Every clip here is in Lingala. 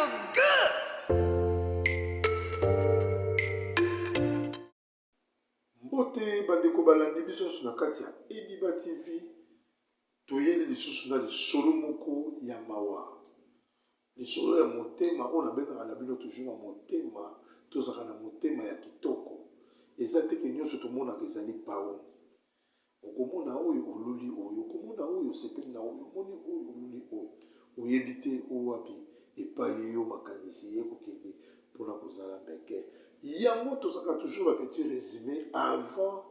feel good. Mbote bandeko balandi biso na kati ya Ediba TV toyeli lisusu na lisolo moko ya mawa lisolo ya motema on abengaka na bino toujours na motema tozaka na motema ya kitoko eza te ke nyonso tomonaka ezali pao okomona oyo oluli oyo okomona oyo osepeli na oyo omoni oyo oluli oyo oyebi te owapi epai yo makanisi ye kokende mpona kozala mbeke yango tozaka toujours ba petit résumé avant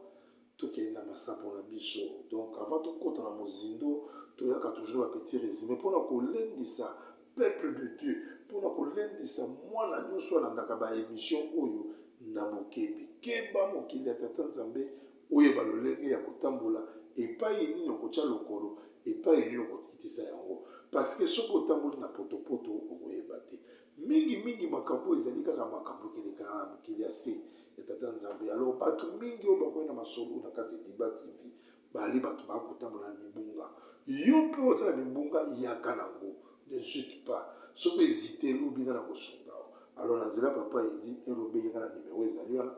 tokende na masapo na biso donc avant tokota na mozindo toyaka toujours ba petit résumé mpona kolendisa peuple de Dieu mpona kolendisa mwana nyonso alandaka ba émission oyo na mokebi keba mokili ya tata nzambe oyeba lolenge ya kotambola epai nini okotya lokolo epai nini okokitisa yango parce que soki otamboli na potopoto okoyeba te mingi makambo ezali kaka makambo ekelekaka na mokili ya se ya tata nzambe alors bato mingi oyo bakoyi na masolo na kati Ediba TV bali bato bakotambola na mibunga yo mpe oza na mibunga yaka nango ne zute pas soki ezite elobina na kosunga alors na nzela papa edi elobi yaka na nimero ezali wana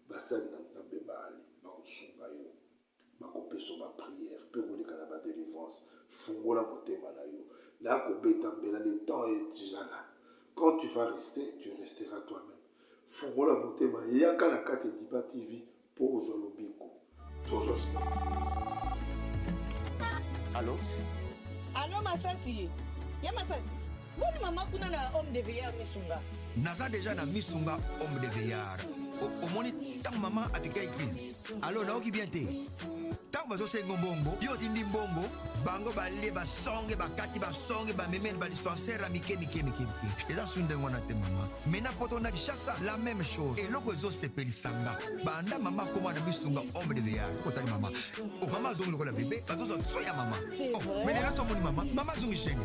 basali na nzambe bali bakosunga yo bakopesa bapriere mpe koleka na badelivrance fungola motema na yo na kobeta mbela le temps est déjà là quand tu vas rester tu resteras toi-même fungola motema yaka na kati Ediba TV mpo ozwa lobiko tozwa Allô? Allô, Masasi? Ya Masasi? Boni mama kuna na homme de veillard misunga. Naza déjà na misunga homme de veillard. Omoni tant maman atika église. Allô, naoki bien te. Tant bazo sengo mbongo, yo tindi mbongo, bango bale basonge bakati basonge ba memel ba dispensaire mike. Eza sunde ngona te mama. Mena poto na Kishasa la même chose. Et loko zo sepeli sanga. Banda mama koma na misunga homme de veillard. Kotali mama. Oh mama zongi lokola bébé, bazo zo soya mama. Oh, mais là somoni mama zongi chene.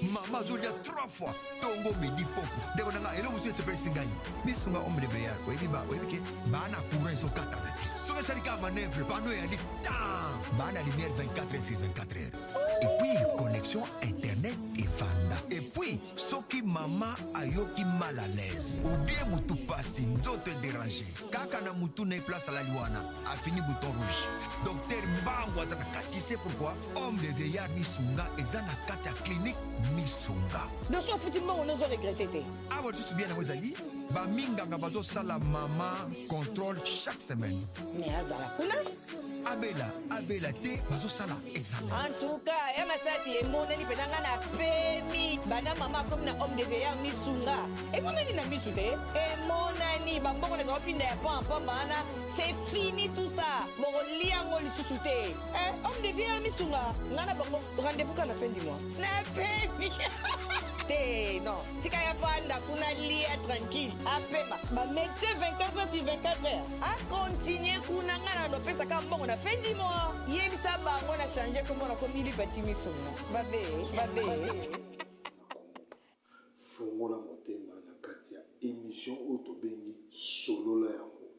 Mama zolia 3 fois tongo midi poko ndeko nanga elo musu sepeli singai misunga homme de veillard oyebi ke bana courant ezokata soki esalika manœuvre pano ya litan bana lumière 24h/24h et puis connexion internet evanda et puis soki mama ayoki mal à l'aise ou bien mutu pasi nzoto déranger kaka na mutu na place alali wana afini bouton rouge docteur mbango aza na kati c'est pourquoi homme de veillard misunga eza na kati ya clinique misunga Noso futi mbongo nozo regrette te. awa lisusu bien yango ezali baminganga bazosala mama contrôle chaque semaine Mais azala kuna? abela te bazosala examen En tout cas, ya Masasi emoneli penanga na pemi. Bana mama comme na homme de veillard misunga. Emoneli na misu te. Emonani bambongo na kopinda ya pamba bana. C'est fini tout ça. Boko liango lisusu te. Homme de veillard misunga. Ngana bango rendez-vous quand la fin du mois. Na pemi. Te, non. Tika ya panda kuna lia tranquille. Apema. Ba médecin 24h/24h. A continuer kuna ngana lopesa ka mbongo na fin du mois. Yebisa bango na changer comme on a commis les petits missunga. Babe. fungola motema na kati ya émission oyo tobengi solola yango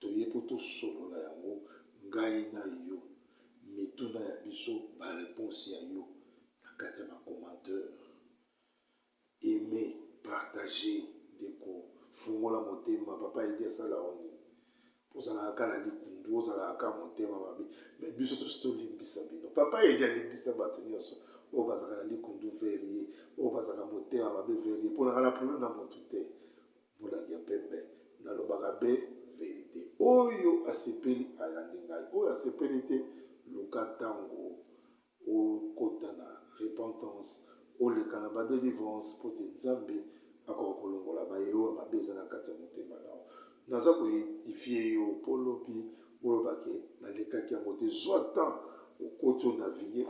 toye mpo tosolola yango ngai na yo mituna ya biso bareponse ya yo na kati ya bacommentaire aime partage ndeko fungola motema papa edi asala oni ozalaka na likundu ozalaka motema mabe me biso tosi tolimbisa bino papa edi alimbisa bato nyonso oyo bazalaka na likundu verie oyo bazalaka motema mabe verie mponaka na problème na motu te molangi ya pembe nalobaka be verité oyo asepeli ayandi ngai oyo asepeli te luka ntango okota na repentance oleka na badelivrance mpo te nzambe akoka kolongola bayeyo mabe eza na kati ya motema nao naza koedifie yo mpo lobi olobaki nalekaki yango te zwa temps okoti onavigue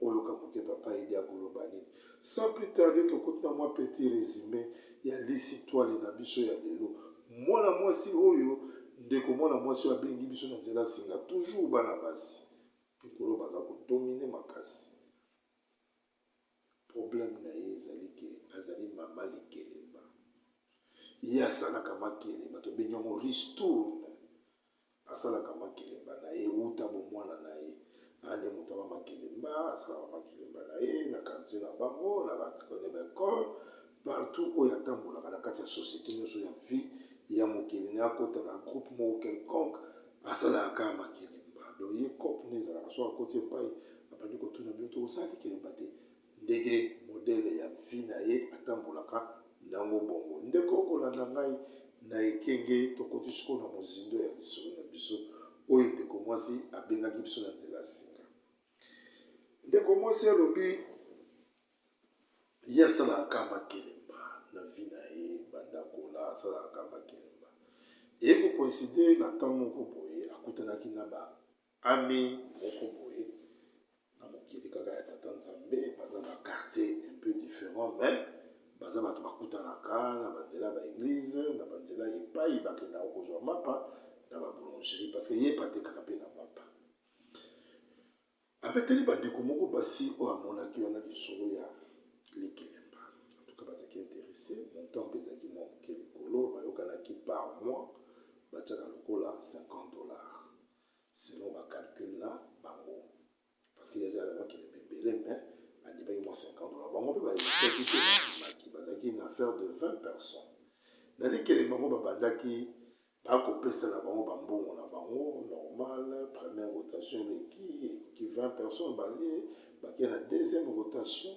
oyoka moke papa edi akoloba nini sans plus tarder tokoti na mwa petit résumé ya lisitwale na biso ya lelo mwana mwasi oyo ndeko mwana mwasi oyo abengi biso na nzela singa toujours bana basi likolo baza kodomine makasi problème na ye ezali ke azali mama likelemba ye asalaka makelemba tobengi yango ristourne asalaka makelemba na ye uta bomwana na ye ane moto aba makelemba asalaka makelemba na ye na quartier na bango na bakone baekole partout où yatambolaka na kati ya société nyonso ya vie ya mokili na akota na groupe moko quelconque asalaka kaka makelemba. Donc ye cope ne ezalaka so akoti epai abandi kotuna bino tokosala kelemba te, ndenge modele ya vie na ye atambolaka ndango bongo. Ndeko okolanda ngai na ekenge tokoti sikoyo na mozindo ya lisolo na biso oyo ndeko mwasi abengaki biso na nzela singa. Ndeko mwasi alobi ye asalaka makelemba na vie na ye bandakola asalaka makelemba. Eye kokoinside na ntango moko boye akutanaki na baami moko boye na mokili kaka ya tata nzambe baza na quartier un peu différent, mais baza bato bakutanaka na banzela baeglise na banzela epai bakendaka kozwa mapa na baboulangerie parce que ye batekaka mpe na mapa. Apeteli bandeko moko basi oyo amonaki wana lisolo ya likelemba. En tout cas bazalaki intéressé, montant mpe ezalaki mwa moke likolo, bayokanaki par mois batiaka lokola $50 selon bacalcul na bango, parce que ezalaka makelemba ebele, mais andibaki mwa $50 bango mpe baekaki te bakimaki, bazalaki une affaire de 20 personnes. Na likelemba bango babandaki bakopesa na bango bambongo na bango normal. Première rotation eleki 20 personnes balie bakie na deuxième rotation.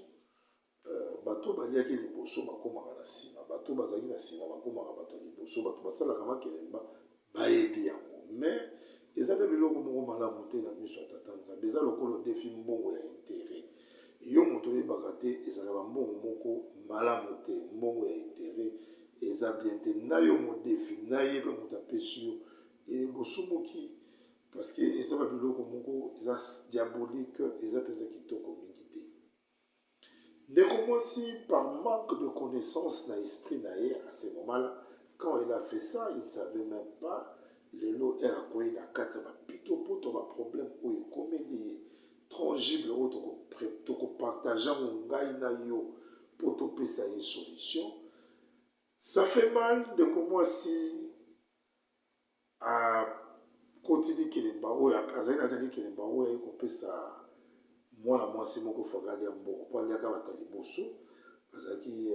Bato baliaki liboso bakomaka na nsima, bato bazalaki na nsima bakomaka bato ya liboso, bato basalaka makelemba bayebi yango. Mais eza mpe biloko moko malamu te na miso ya tata nzambe, eza lokolo defi mbongo ya intere. Yo moto oyebaka te ezalaka bambongo moko malamu te, mbongo ya intere eza bien te. Na yo modefi na ye mpe moto apesi yoebosomoki, parce que eza babiloko moko eza diabolique, eza mpenza kitoko mingi te. Ndeko mwasi par manque de connaissance na esprit na ye à ce moment-là, quand il a fait ça, il ne savait même pas lelo erakoyi na kati ya bapitopoto baproblème oyo ekomeli ye tangible oyo tokopartage ngo ngai na yo mpo topesa ye solution. Ça fait mal ndeko mwasi akoti likelemba oyo azali na likelemba oyo ayi kopesa mwana mwasi moko fagali ya mbongo mpo aliaka bato liboso, azalaki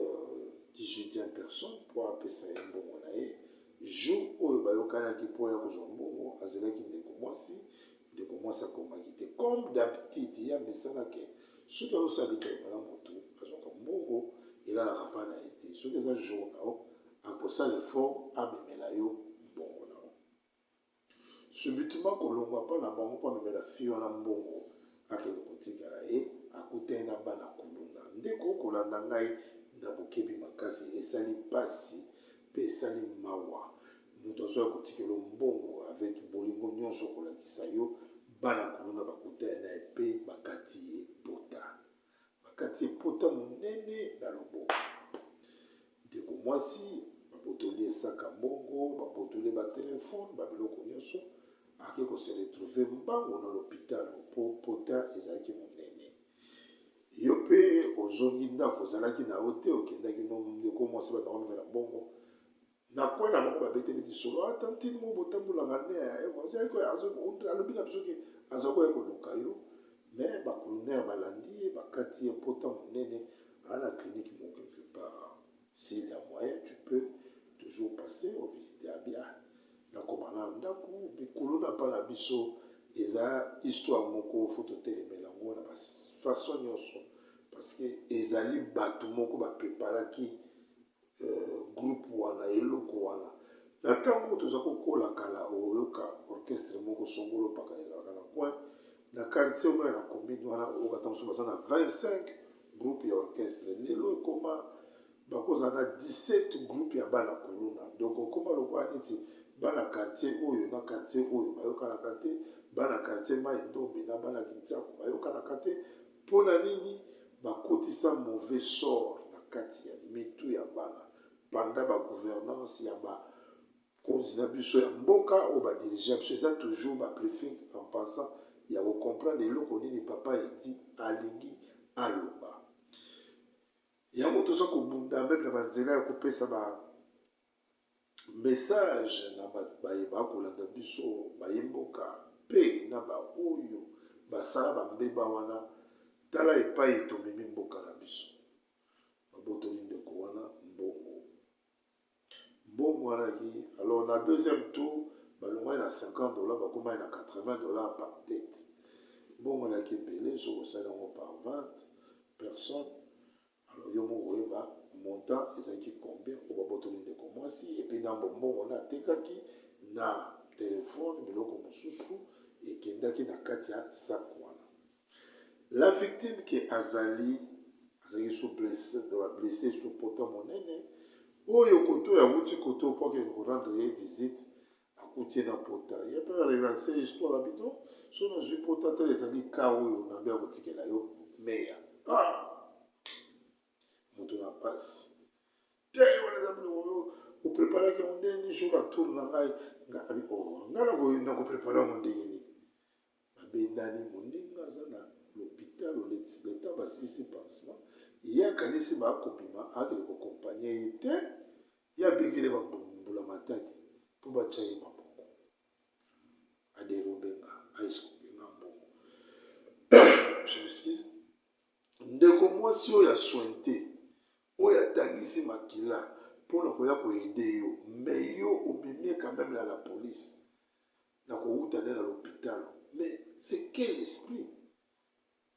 18e personne mpo apesa ye mbongo na ye. Jour oyo bayokanaki mpo ya kozwa mbongo azalaki ndeko mwasi akomaki te. Comme d'habitude ye amesanaki soki azosala likelemba na motu azwaka mbongo elalaka mpa na ye te, soki eza jour na yo akosala effort amemela yo mbongo na yo. Subitement kolongwa mpa na bango mpo amemela fille wana mbongo akende kotikala ye akutani na bana kuluna. Ndeko okolanda ngai na bokebi makasi esali pasi mpe esali mawa, moto azoya kotikela mbongo avec bolingo nyonso kolakisa yo bana kuluna bakutani na ye mpe bakati ye pota monene na loboko. Ndeko mwasi babotoli esaka mbongo, babotoli batelefone, babiloko nyonso, ake kose retrouve mbango na l'hôpital mpo pota ezalaki monene. Yo mpe ozongi ndako ozalaki na yo te, okendaki ndeko mwasi batamamela mbongo na kwe na bango babeteli lisolo atantini mo botambolaka ne alobi na biso ke azakoya koluka yo, mais bakolonere balandi ye bakati ye pota monene à la clinique mo quelque part. S'il y a moyen, tu peux toujours passer au visiter à bien. Nakomana ndako bikulu na pa na biso eza histoire moko faut totelemela ngo na façon nyonso, parce que ezali bato moko bapreparaki groupe wana eloko wana na ntango toza kokola kala oyoka orchestre moko songolo paka ezalaka na coin na quartier oyo na commune wana okata mosusu baza na 25 groupe ya orchestre. Lelo ekoma bakozala na 17 groupe ya bana kuluna, donc okoma lokola neti bana quartier oyo na quartier oyo bayokanaka te, bana quartier mai ndombe na bana kintiako bayokanaka te. Mpo na nini? Bakotisa mauvais sort na kati ya mitu ya bana pendant bagouvernance ya bakonzi na biso ya mboka oyo badirige biso. Eza toujours bapréfet en passant ya kocomprendre eloko nini papa edi alingi aloba. Yango toza kobunda meme na banzela ya kopesa message na bato bayeba kolanda biso bayemboka mpe na baoyo basala bambeba wana. Tala epai tomemi mboka na biso, babotoli ndeko wana mbongo. Mbongo wana ki alors na deuxième tour balongwani na $50 bakomani na $80 par tête. Mbongo wana ki ebele so kosala yango par 20 personnes. Alors yo moko oyeba montant ezalaki combien o babotoli ndeko mwasi epuis na mbongo wana atekaki na telefone biloko mosusu ekendaki na kati ya sac wana. La victime qui azali sous blessé sous pota monene oyo koto ya wuti koto po ke rendre visite akutie na pota ya pa relancer histoire bidon so na zu pota tele ezali ka oyo na bia kotikela yo meya moto na passe te wana zambi o préparer que on ndeni jour à tour na ngai ngabi o ngala ko na ko préparer mon ndeni abendani mondinga zana l'hôpital l'état basilisi pansement ya kanisi bakopima akele kokompanye ye te ya bengele bambula mataki mpo batya ye maboko aderobenga aiskobenga mbongo. Je m'excuse. Ndeko mwasi oyo aswente oyo atangisi makila mpona koya koyede yo mais yo omemie quand même la police na kowuta nde na l'hôpital. Mais c'est quel esprit?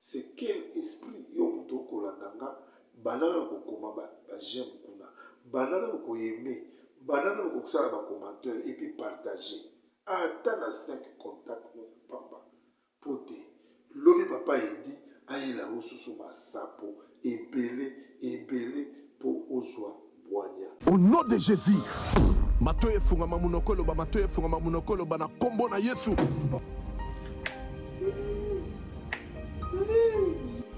C'est quel esprit? Yo moto okolandanga banana kokoma j'aime kuna banana koyeme banana kokosala bacommentaire et puis partager ata na 5 contacts pamba pote lobi papa edi ayela osusu masapo ebele po ozwa bwanya. Au nom de Jésus, matoye fungama munokolo ba matoye fungama munokolo ba na kombo na Yesu.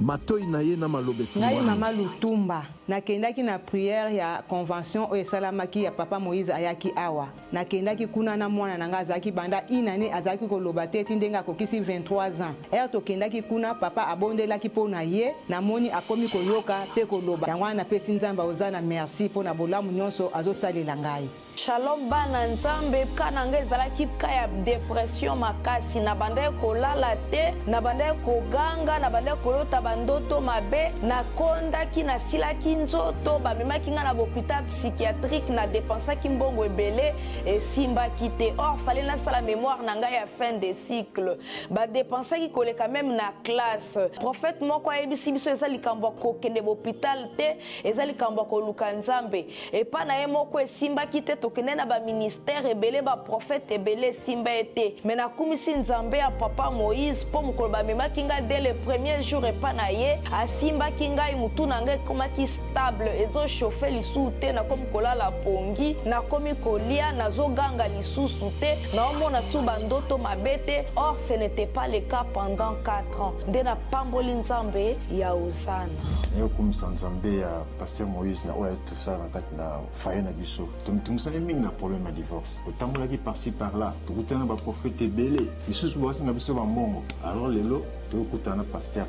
Matoi na ye na malobe ngai mama Lutumba nakendaki na prière ya convention oyo esalamaki ya papa Moïse ayaki awa nakendaki kuna na mwana na ngai azalaki banda inane azalaki koloba te eti ndenge akokisi 23 ans ere tokendaki kuna papa abondelaki mpo na ye namoni akomi koyoka mpe koloba yango wana napesi nzambe oza na merci mpo na bolamu nyonso azosalela ngai. Shalom bana nzambe kana nga ezalaki ka ya depression makasi na banda kolala te na banda koganga na banda kolota bandoto mabe na kondaki na silaki nzoto bamemaki nga na hôpital psychiatrique na dépensaki mbongo ebele esimbaki te or fallait nasala mémoire na ngai ya fin de cycle badépensaki koleka même na classe prophète moko ayebisi biso eza likambo ya kokende hôpital te eza likambo ya koluka nzambe epa na ye moko esimbaki te tokende na baministère ebele baprofete ebele esimba ete me nakumisi nzambe ya papa Moïse mpo mokolo bamemaki ngai dès le premier jour epa na ye asimbaki ngai mutu na ngai ekomaki stable ezochauffe lisusu te nakomi kolala pongi nakomi kolia nazoganga lisusu te naomona su bandoto mabe te or ce n'était pas le cas pendant 4 ans nde napamboli nzambe ya ozana nayokumisa nzambe ya pasteur Moïse na oyo tosala na kati na faye na biso tomitungisani mingi na problème ya divorce otambolaki par-ci par-là tokutana baprofete ebele lisusu basinga biso bambongo alors lelo tokutana na pasteur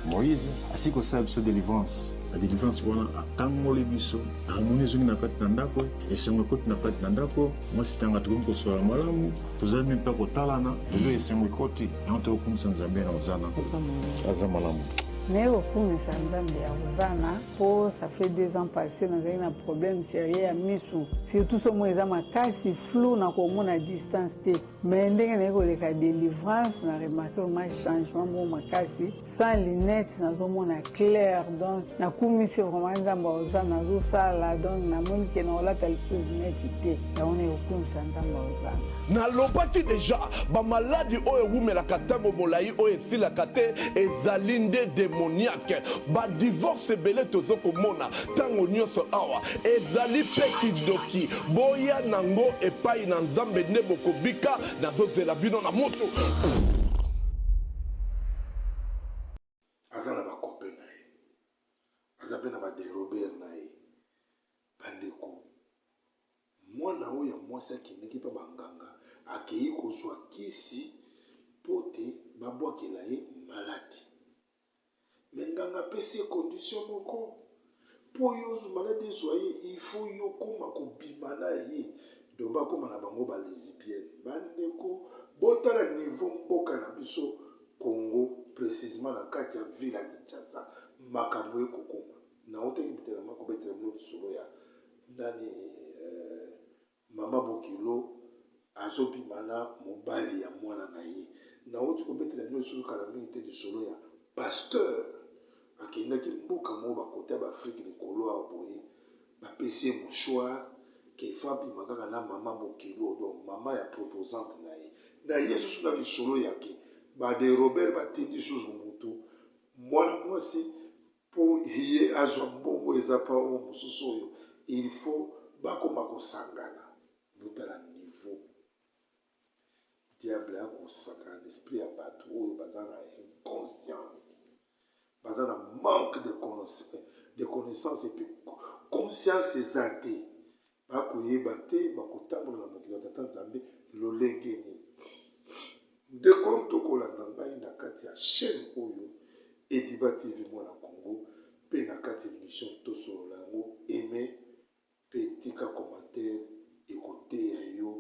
Moïse asi kosala biso délivrance la délivrance wana akangoli biso amoni ezongi na kati na ndako esengo ekoti na kati na ndako mwasi tanga tokomi kosola malamu tozali mpe kotalana lelo esengo ekoti yango tokokumisa nzambe na ozana aza malamu. Mais au premier Nzambe ya ozana po ça fait 2 ans passés dans un problème sérieux à misu surtout ce mois eza makasi flou na komona distance te mais ndenge na koleka délivrance na remarqué un changement mo makasi sans lunettes nazomona clair donc na kumisi vraiment Nzambe ozana zo sala donc na moni ke na olata lisu lunettes te ya on est au premier Nzambe ozana nalobaki deja bamaladi oyo ewumelaka ntango molai oyo esilaka te ezali nde démoniaque badivorce ebele tozokomona ntango nyonso awa ezali mpe kidoki boya nango epai na nzambe nde bokobika nazozela bino na moto aza na bakope na ye aza mpe na baderober na ye bandeko mwana oyo ya mwasi akendeki mpe banganga akei kozwa kisi mpo te babwakela ye maladi me nganga apesi ye condition moko mpo yo maladi ezwa ye ifo yo koma kobima na ye do bakoma na bango balesibienne bandeko botala niveau mboka na biso Congo précisément na kati ya ville ya Kinshasa makambo ekokoma na oteki bitela makobe lisolo ya nani mama Bokilo azobima na mobali ya mwana na ye nauti kobetela bino lisolo kala mingi te lisolo ya pasteur akendaki mboka moko bakota baafrike likolo awa boye bapesi ye mouchoir kefa abima kaka na mama Bokilo donc mama ya proposante na ye susu na lisolo yake bade Robert batindi susu mutu mwana mwasi mpo ye azwa mbongo eza pa oyo mosusu oyo il faut bakoma kosangana botala niveau diable akosakana na esprit ya bato oyo baza na inconscience baza na manque de connaissance et puis conscience eza te bakoyeba te bakotambola na mokili ya tata nzambe lolenge nini ndeko tokolanda ngai na kati ya chaîne oyo Ediba TV mwana Congo mpe na kati ya émission tosolola yango aime mpe tika commentaire ekote ya yo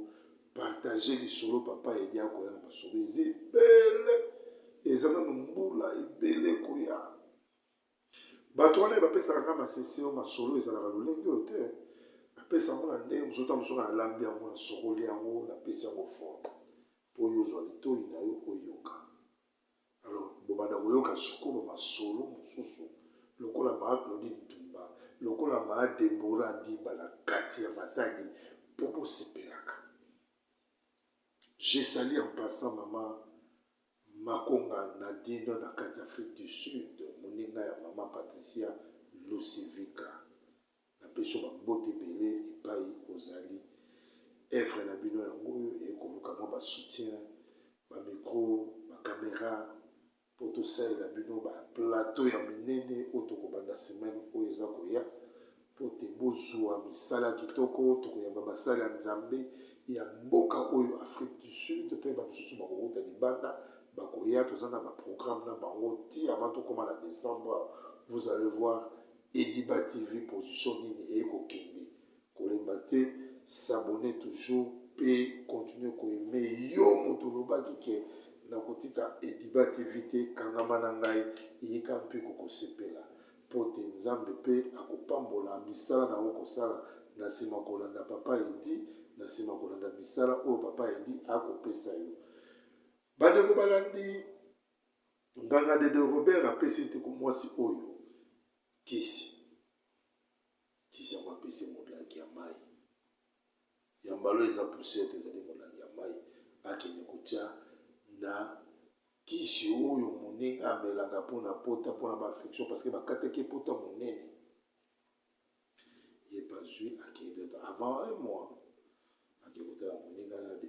partage lisolo papa edi akoya na masolo eza ebele eza nano mbula ebele koya bato wana bapesaka nga masesio masolo ezalaka lolenge oyo te apesa yango na ndenge mosusu ta mosusu nalambi yango nasokoli yango napesi yango forme mpo oyo ozwa litoi na yo oyoka alors bobanda koyoka sikoyo masolo mosusu lokola maa Claudine Ntumba lokola maa Debora Dimba na kati ya Matadi mpo bosepelaka. Je salue en passant maman Makonga Nadine na kati ya Afrique du Sud moninga ya maman Patricia Lucivika na peso bambote ebele epai ozali evre na bino yango oyo ekoluka mwa basoutien bamikro bakamera mpo tosalela bino baplateau ya minene oyo tokobanda semaine oyo eza koya mpo te bozwa misala kitoko tokoyamba basala ya nzambe ya mboka oyo Afrique du Sud mpe bamisusu bakokota libanda bakoya toza na baprogramme na bango ti avant tokoma na décembre vous allez voir Ediba TV position nini ekokende kolemba te s'abonner toujours pe continuer koyeme yo moto olobaki ke na kotika Ediba TV te kangama na ngai yika mpe kokosepela mpo te nzambe mpe akopambola misala na okosala na nsima kolanda papa edi na nsima kolanda misala oyo papa edi akopesa yo bandeko balandi nganga Dede Robert apesi te mwasi oyo kisi yango apesi molangi ya mai ya mbalo eza poussete ezali molangi ya mai akende kotia na kisi oyo moninga amelaka mpona pota mpona baafection parce que bakataki pota monene ye bazwi akende avant un mois akekotala moninga nabi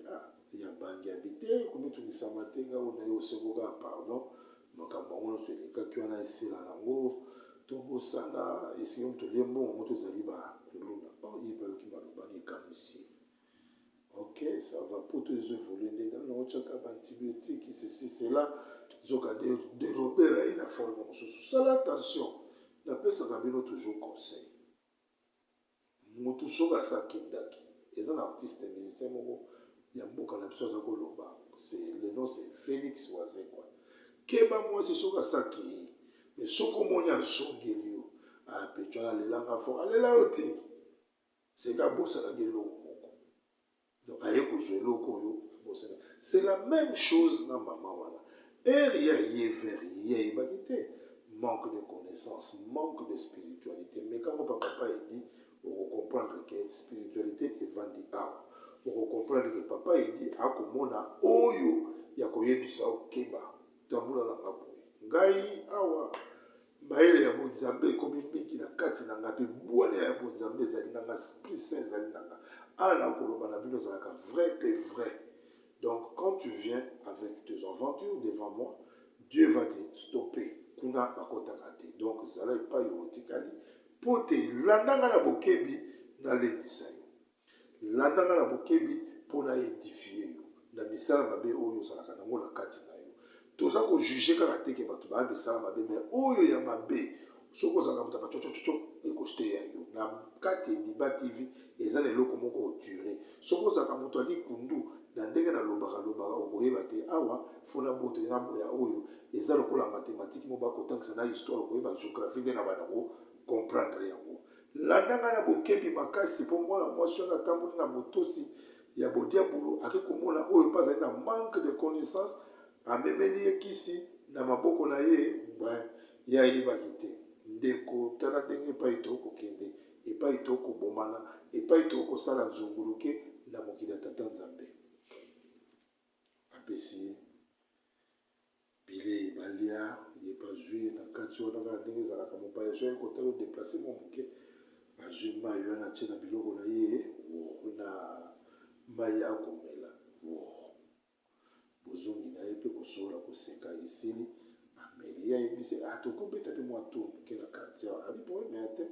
ya bangi ya bite komitungisama te nga oyo na ye osekoka pardon makambo yango nyonso elekaki wana esila nango tobosana esika moto lie mbongo moto ezali bakuluna ye bayoki balobani ekamisi ok ça va poto ezoévolue ndenge na otyaka baantibiotique ceci cela zoka dérobera ye na forme mosusu sala attention napesaka bino toujours conseil motu soki asakendaki eza na artiste musicien moko ya mboka na biso aza koloba le nom c'est Félix Wazekwa keba mwasi soki asaki mais soki omoni azongeli yo apetwana alelanga fort alela yo te seka abosanaki eloko moko donc aye kozwa eloko oyo abosana c'est la même chose na mama wana ere ya ye vers ye ayebaki te manque de connaissance manque de spiritualité mais kango papa edi okocomprendre que spiritualité evandi awa okocomprendre que papa edi akomona oyo ya koyebisa okeba tambula nanga boye ngai awa mayele ya bonzambe ekomi mingi na kati na nga mpe bwana ya bonzambe ezali nanga esprit saint ezali nanga ana koloba na bino ezalaka vrai mpe vrai donc quand tu viens avec tes aventures devant moi Dieu va te stopper kuna bakotaka te donc zala epai otikali mpo te landanga na bokebi nalendisa yo landanga na bokebi mpo na édifie yo na misala mabe oyo ozalaka nango na kati na yo toza kojuge kaka teke bato baya misala mabe me oyo ya mabe soki ozalaka moto bacocococo ekoteya yo na kati Ediba TV eza na eloko moko oture soki ozalaka moto alikundu na ndenge nalobaka okoyeba te awa fona boto eza boya oyo eza lokola mathématique mo bakotangisa na histoire okoyeba géographie nde na banango comprendre yango landanga na bokebi makasi mpo mwana mwasi wana atamboli na motosi ya bodiabulu ake komona oyo mpe azali na manque de connaissance amemeli ye kisi na maboko na ye ye ayebaki te ndeko tala ndenge epai tokokende epai tokobomana epai tokosala nzunguluke na mokili ya tata nzambe apesi ye bilei balia ye bazwi na kati wana kaka ndenge ezalaka mopaya so ye kotala odeplace mo moke azwi mai wana atie na biloko na ye na mai ya komela bozongi na ye mpe kosolola koseka esili ameli ye ayebisi tokobeta mpe mwa tour moke na quartier wana abi probleme ya te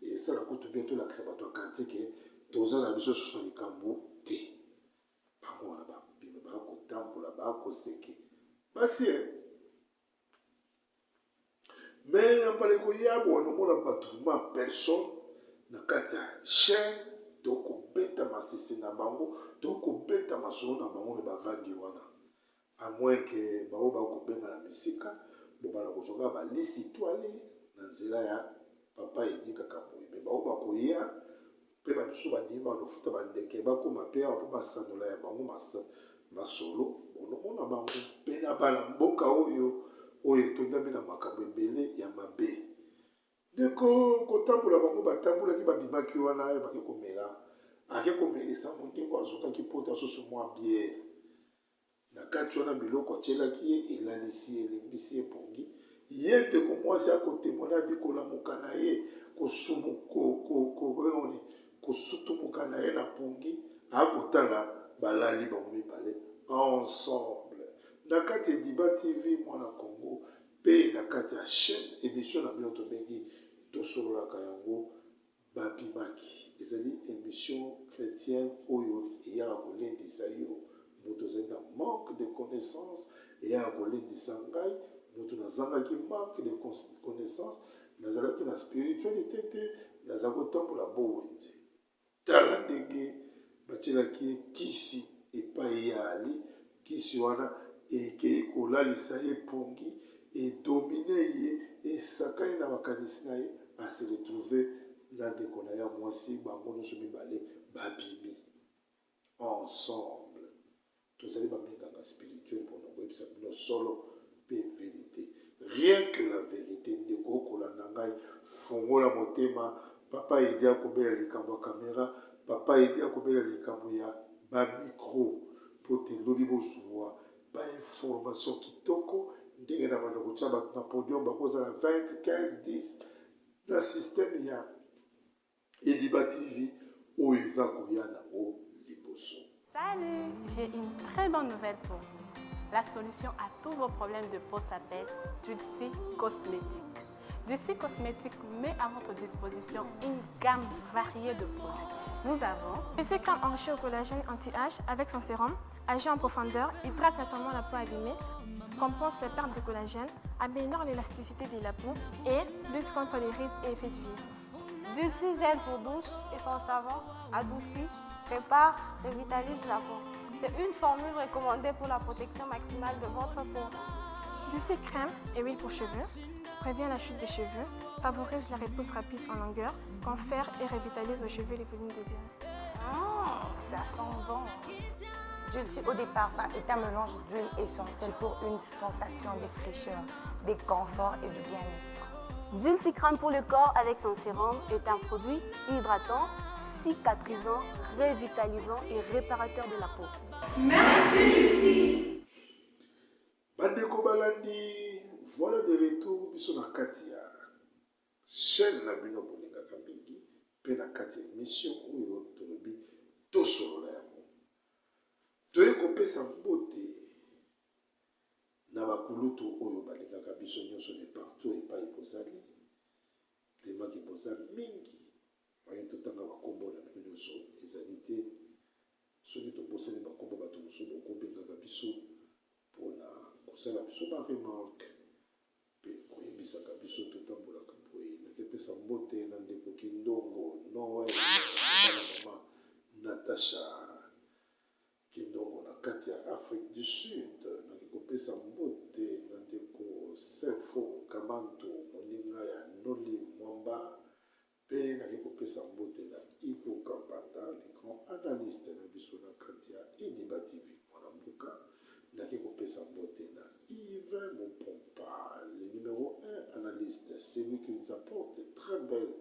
esala kutu mpe tolakisa bato ya quartier ke toza na biso susu na likambo te bango wana babima bakotambola bakoseke basi me na mbaleko yabo wana omona bato vraimen personne na kati ya chaine tokobeta masese na bango tokobeta masolo na bango me bavandi wana amoin ke bao bakobenga na bisika bobana kozoka balisi twale na nzela ya papa edi kaka boye me bao bakoya mpe bamisusu bandimi banofuta bandeke bakoma mpe awa mpo basanola ya bango masolo onomona bango mpe na bana mboka oyo etondami na makambo ebele ya mabe ndeko kotambola bango batambolaki babimaki wana bake komela ake komelisa mondingo azokaki pota susu mwa biere na kati wana biloko atielaki ye elalisi ye elembisi epongi ye ndeko mwasi akotemona bikolamuka na ye kosutumuka na ye na pongi akotala balali bango mibale ensemble na kati ya Diba TV mwana Congo mpe na kati ya chaîne émission na bino tobengi tosololaka yango babimaki ezali émission chrétienne oyo eyaka kolendisa yo moto azali na manque de connaissance eyaka kolendisa ngai moto nazangaki manque de connaissance nazalaki na spiritualité te naza kotambola bowenze tala ndenge batielaki kisi epai ya ali kisi wana ekei kolalisa ye pongi edomine ye esakani na makanisi na ye ase retrouve na ndeko na ya mwasi bango nyonso mibale babimi ensemble tozali baminganga spirituel mpona koyebisa bino solo mpe vérité rien que la vérité ndeko okolanda ngai fungola motema papa edi akobela likambo ya kamera papa edi akobela likambo ya bamikro mpo te lobi bozwa bainformation kitoko ndenge na banda kotia bato na podium bakozala 20 15 10 na systeme ya Diba TV oyo eza koya nango liboso. Salut, j'ai une très bonne nouvelle pour vous. La solution à tous vos problèmes de peau s'appelle Dulci Cosmétique. Dulci Cosmétique met à votre disposition une gamme variée de produits. Nous avons Dulci crème enrichie au collagène anti-âge avec son sérum, agit en profondeur, hydrate naturellement la peau abîmée, compense les pertes de collagène, améliore l'élasticité de la peau et lutte contre les rides et effets du vieillissement. Dulci gel pour douche et son savon adouci, répare, revitalise la peau. C'est une formule recommandée pour la protection maximale de votre peau. Dulci crème et huile pour cheveux, prévient la chute des cheveux, favorise la repousse rapide en longueur, confère et revitalise aux cheveux les volumes désirés. Ça sent bon. Dulci Eau de Parfum est un mélange d'huile essentielle pour une sensation de fraîcheur, de confort et du bien-être. Dulci crème pour le corps avec son sérum est un produit hydratant, cicatrisant, revitalisant et réparateur de la peau. Merci Dulci. Bandeko balandi, voilà de retour biso na kati ya chaîne na bino bolingaka mingi mpe na kati ya émission oyo tolobi tosolola yango. Toye kopesa mbote na bakulutu oyo balingaka biso nyonso de partout epai bozali temaki boza mingi oyo totanga bakombo na bino nyonso ezali te soki tobosani bakombo bato mosusu bokobengaka biso mpona kosala biso baremarke mpe koyebisaka biso totambolaka boye nakepesa mbote na ndeko kindongo noel na mama natasha kindongo na kati ya Afrique du Sud nakikopesa mbote na ndeko Sefo Kamanto moninga ya Noli Mwamba mpe naki kopesa mbote na Iko Kampanda, le grand analyste na biso na kati ya Ediba TV mwana mboka. Naki kopesa mbote na Yves Mopompa, le numéro 1 analyste, celui qui nous apporte de très belles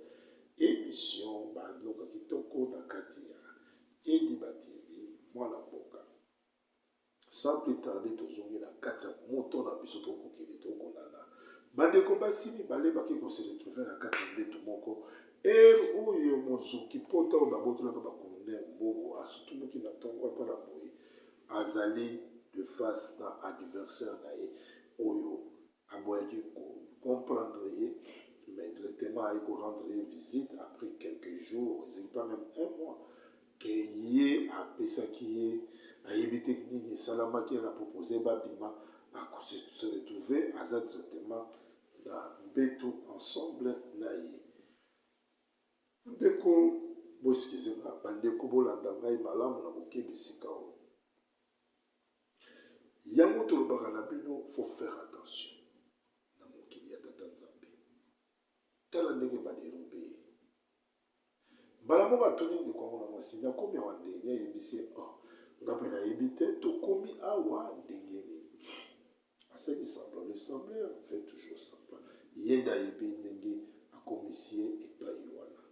émissions bandoka kitoko na kati ya Ediba TV mwana mboka. Sans plus tarder tozongi na kati ya moto na biso tokokende tokonana bandeko basi mibale baki kose retrouver na kati ya mbeto moko oyo mozuki pota oyo babotolaka bakolonel mbongo asutumoki na ntongo ata na boye azali de face na adversaire na ye oyo aboyaki comprendre ye mais directement ayi korendre ye visite après quelques jours ezali pas même un mois ke ye apesaki ye ayebi te nini esalamaki na propose babima akose retrouver aza directement na mbeto ensemble na ye ndeko boeskizenga bandeko bolanda ngai malamu na bokebi esika oyo yango tolobaka na bino faut faire attention na mokili ya tata nzambe tala ndenge baderobe ye mbala moko atuni ndeko yango na mwasi nakomi awa ndenge ayebisi nga mpe nayebi te tokomi awa ndenge nini asali semblant le sembleur fait toujours semblant ye nde ayebi ndenge akomisi ye epai wana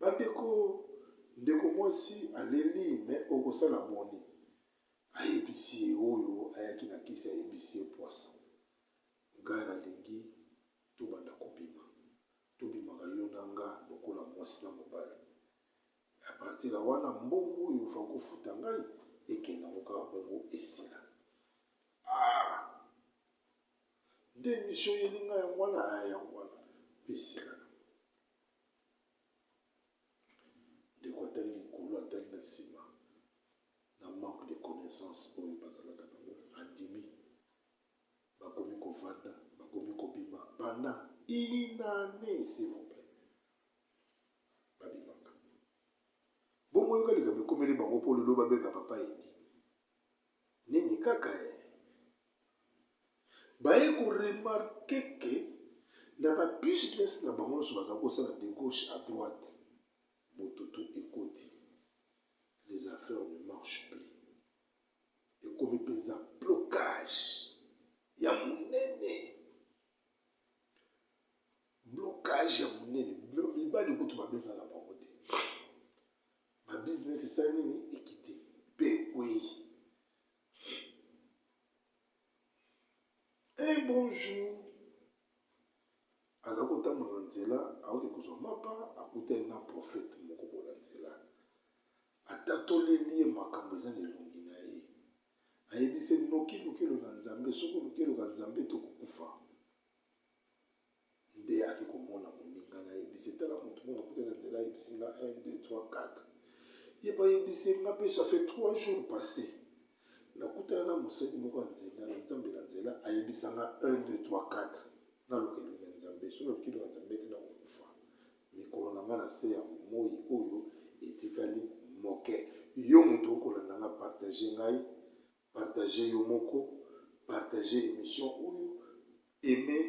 bandeko ndeko mwasi aleli me okosala moni ayebisi ye oyo ayaki na kisi ayebisi ye poisa ngai nalingi tobanda kobima tobimaka yo na nga lokola mwasi na mobali a partir ya wana mbongo oyo ofa kofuta ngai ekendango kaka bongo esila nde misio yelinga yango wana aya yango wana mpe esilana ndeko atali likolo atali na nsima na manque de connaissance oyo bazalaka nango andimi bakomi kovanda bakomi kobima pendant une année s'il vous plaît babimaka bongo oyoka likambo ekomeli bango mpo lelo babenga papa edi nini kaka ye baye koremarke ke na babusiness na bango nyonso baza kosala de gauche à droite bototo ekoti les affaires ne marchent plus ekomi mpenza blocage ya monene blocage ya monene mibali kutu babenga na bango te babusiness esali nini ekite mpe ekwei un bon jour aza kotambola na nzela aoki kozwa mapa akutani na prophète moko bola nzela atatoleli ye makambo eza na elongi na ye ayebisi noki lukeloka nzambe soki lukeloka nzambe tokokufa nde aki komona moninga na yebisi tala motu moko akutani na nzela ayebisi nga 1 2 3 4 ye bayebisi nga mpe ça fait 3 jours passé nakutana na mosali moko ya nzela na nzambe na nzela ayebisanga 1 2 3 4 na lukeloka nzambe soki lukeloka nzambe te na kokufa mikolo na nga na se ya moi oyo etikali moke yo moto okolanda nga partage ngai partage yo moko partage émission oyo aimer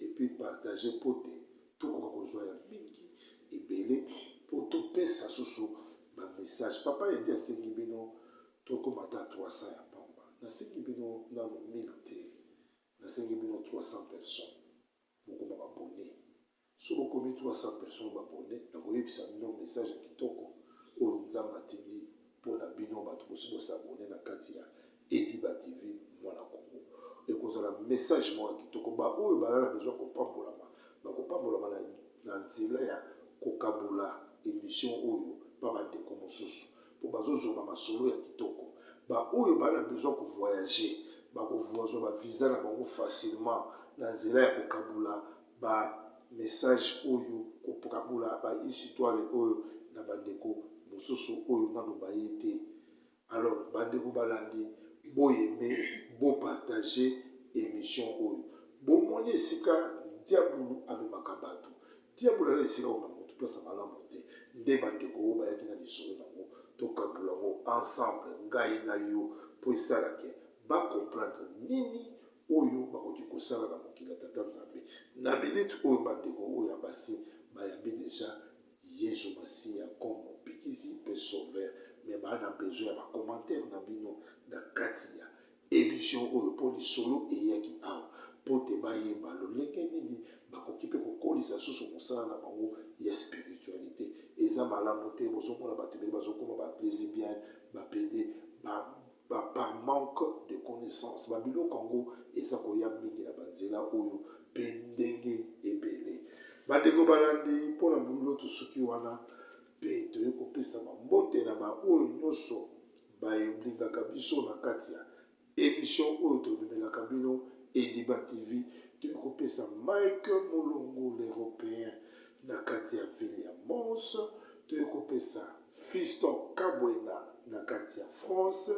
et puis partage pote tokoka kozwa ya mingi ebele mpo topesa susu bamessage papa edi asengi bino tokomata 300 ya pamba nasengi bino nano 1000 te nasengi bino 300 personnes bokoma babone so bokomi 300 personnes babone nakoyebisa bino message ya kitoko oyo nzambe atindi mpona bino bato bosi bosabone na kati ya Ediba TV mwana kongo ekozala message moko ya kitoko baoyo bazala besoin kopambolama bakopambolama na nzela ya kokabola émission oyo mpa bandeko mosusu mpo bazozonga masolo ya kitoko baoyo bazala besoin kovoyage bakovoyage bavisa na bango facilement na nzela ya kokabola bamessage oyo kokabola bahistoire oyo na bandeko mosusu oyo nano baye te alors bandeko balandi boyeme bopartage émission oyo bomoni esika diabulu amemaka bato diabulu ala esika oyo bamoto place malamu te nde bandeko oyo bayaki na lisolo nango tokabola yango ensemble ngai na yo mpo esalake bacomprendre nini oyo bakoki kosala na mokili ya tata nzambe na minute oyo bandeko oyo ya basi bayambi déjà Yesu Masia comme pikisi pe sauveur mais ba na besoin ya commentaire na bino na kati ya émission oyo po lisolo eyaki awa po te bayeba lolenge nini bakoki mpe kokolisa susu mosala na bango ya spiritualité eza malamu te bozomona bato ebele bazokoma baplésibien bapede par manque de connaissance babiloko yango eza koya mingi na banzela oyo mpe ndenge ebele bandeko balandi mpo na molilo tosuki wana mpe toye kopesa bambote na baoyo nyonso balingaka biso na kati ya émission oyo tomemelaka bino Ediba TV toye kopesa Mike Molongo l'Européen na kati ya ville ya Mons toye kopesa Fiston Kabwena na kati ya France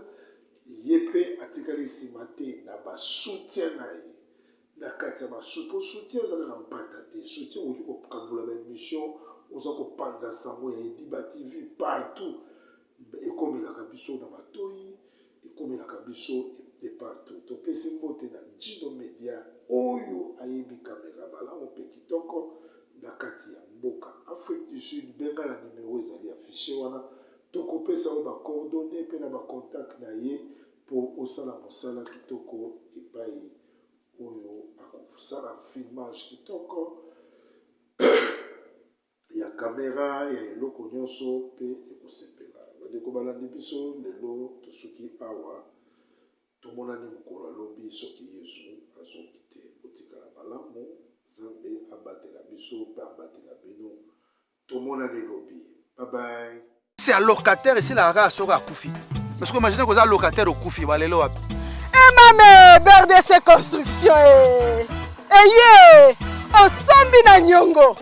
ye mpe atikali nsima te na basoutien na ye na kati ya basupo soutien ezala na mpata te soutien okoki kokabula baémission oza kopanza sango ya Ediba TV partout ekomelaka biso na matoi ekomelaka biso de partout topesi mbote na Jino Media oyo ayebi kamera malamu mpe kitoko na kati ya mboka Afrique du Sud benga na numero ezali afishe wana tokopesa oyo bacoordonné mpe na bacontact na ye mpo osala mosala kitoko epai oyo akosala filmage kitoko ya kamera ya eloko nyonso mpe ekosepela bandeko balandi biso lelo tosuki awa tomonani mokolo alobi soki Yesu azoki te otikala malamu Nzambe abatela biso mpe abatela bino tomonani lobi bye. C'est un locataire ici la race sera koufi. Parce que imaginez que vous avez un locataire au koufi, va aller là. Mame BRDC construction osambi na nyongo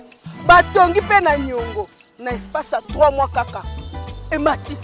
batongi pe na nyongo na espace à 3 mois kaka emati